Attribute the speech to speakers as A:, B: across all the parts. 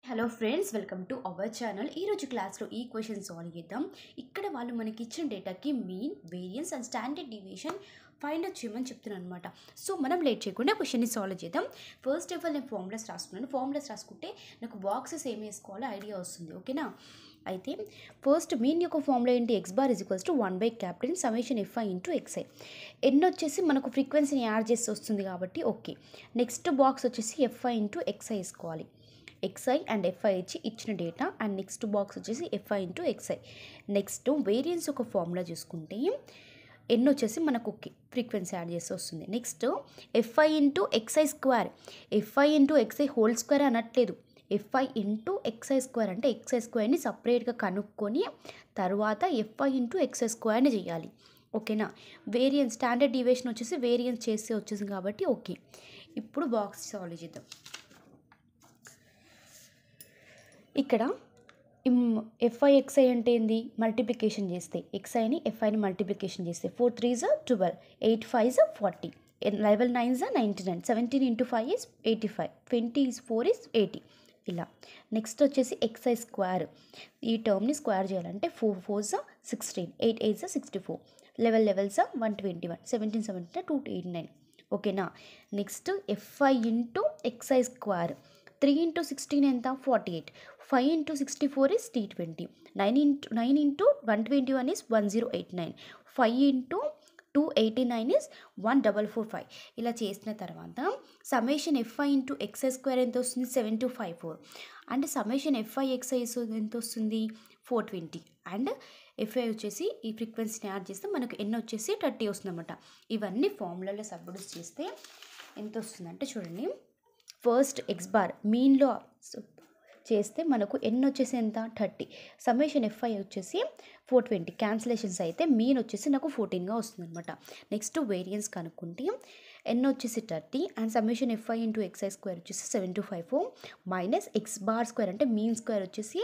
A: Hello friends, welcome to our channel. ఈరోజు క్లాస్లో ఈ క్వశ్చన్ సాల్వ్ చేద్దాం. ఇక్కడ వాళ్ళు మనకి ఇచ్చిన డేటాకి mean, variance and standard deviation find out చేయమని చెప్తున్నాను అనమాట. సో మనం లేట్ చేయకుండా క్వశ్చన్ని సాల్వ్ చేద్దాం. ఫస్ట్ ఆఫ్ ఆల్ నేను ఫార్ములాస్ రాసుకున్నాను. ఫార్ములాస్ రాసుకుంటే నాకు బాక్సెస్ ఏం వేసుకోవాలో ఐడియా వస్తుంది. ఓకేనా? అయితే ఫస్ట్ మీన్ యొక్క ఫార్ములా ఏంటి? X bar is equals to 1/N summation f i into x i. N వచ్చేసి మనకు ఫ్రీక్వెన్సీని యాడ్ చేసి వస్తుంది కాబట్టి ఓకే. నెక్స్ట్ బాక్స్ వచ్చేసి ఎఫ్ఐ ఇంటూ ఎక్స్ఐ వేసుకోవాలి. ఎక్స్ఐ అండ్ ఎఫ్ఐ ఇచ్చిన డేటా అండ్ నెక్స్ట్ బాక్స్ వచ్చేసి f i into x i. Next variance ఒక ఫార్ములా చూసుకుంటే ఎన్ వచ్చేసి మనకు ఓకే ఫ్రీక్వెన్సీ యాడ్ చేసి వస్తుంది. Next F I into X I square. F I into X I whole square అనట్లేదు. ఎఫ్ఐ ఇంటూ ఎక్స్ఐ స్క్వేర్ అంటే ఎక్స్ఐ స్క్వేర్ని సపరేట్గా కనుక్కొని తర్వాత ఎఫ్ఐ ఇంటూ ఎక్స్ఐ స్క్వేర్ని చేయాలి. ఓకేనా? వేరియన్స్ స్టాండర్డ్ డీవియేషన్ వచ్చేసి వేరియన్స్ చేస్తే వచ్చేసింది కాబట్టి ఓకే. ఇప్పుడు బాక్స్ సాల్వ్ చేద్దాం. ఇక్కడ ఎఫ్ఐ ఎక్స్ఐ అంటే ఏంది? మల్టిప్లికేషన్ చేస్తే ఎక్స్ఐని ఎఫ్ఐని మల్టిప్లికేషన్ చేస్తే 4 3s 12, 8 5s 40, 11 9s 99, 17 into 5 is 85, 20 is 4 is 80 ఇలా. నెక్స్ట్ వచ్చేసి ఎక్స్ఐ స్క్వేర్. ఈ టర్మ్ని స్క్వేర్ చేయాలంటే 4 4s 16, 8 8s 64, 11 11s 121, 17 17 289. ఓకేనా? Next F I into X I square. 3 into 16 ఎంత? 48. 5 into 64 is 320. 9 into 121 is 1089. 5 into 289 is 1445. ఇలా చేసిన తర్వాత summation f i into X I square ఎంత వస్తుంది? 7254. అండ్ సమ్మేషన్ ఎఫ్ఐ ఎక్స్ఐ ఎంత వస్తుంది? 420. అండ్ ఎఫ్ఐ వచ్చేసి ఈ ఫ్రీక్వెన్సీని యాడ్ చేస్తే మనకు ఎన్ వచ్చేసి 30 వస్తుంది అనమాట. ఇవన్నీ ఫార్ములాలో సబ్స్టిట్యూట్ చేస్తే ఎంత వస్తుందంటే చూడండి. ఫస్ట్ ఎక్స్ బార్ మీన్లో చేస్తే మనకు ఎన్ వచ్చేసి ఎంత? 30. సమ్మేషన్ ఎఫ్ఐ వచ్చేసి 420. క్యాన్సిలేషన్స్ అయితే మీన్ వచ్చేసి నాకు 14గా వస్తుంది అనమాట. నెక్స్ట్ వేరియన్స్ కనుక్కుంటే ఎన్ వచ్చేసి 30 and summation f i into X I square వచ్చేసి 7254 మైనస్ ఎక్స్ బార్ స్క్వేర్ అంటే మీన్ స్క్వేర్ వచ్చేసి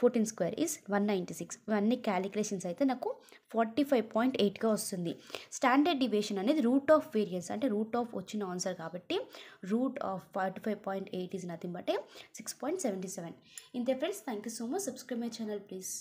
A: 14 స్క్వేర్ ఈజ్ 196. ఇవన్నీ క్యాలిక్యులేషన్స్ అయితే నాకు 45.8గా వస్తుంది. స్టాండర్డ్ డీవియేషన్ అనేది రూట్ ఆఫ్ వేరియన్స్ అంటే రూట్ ఆఫ్ వచ్చిన ఆన్సర్ కాబట్టి root of 45.8 is nothing but 6.77. ఇంతే friends, thank you so much. Subscribe my channel please.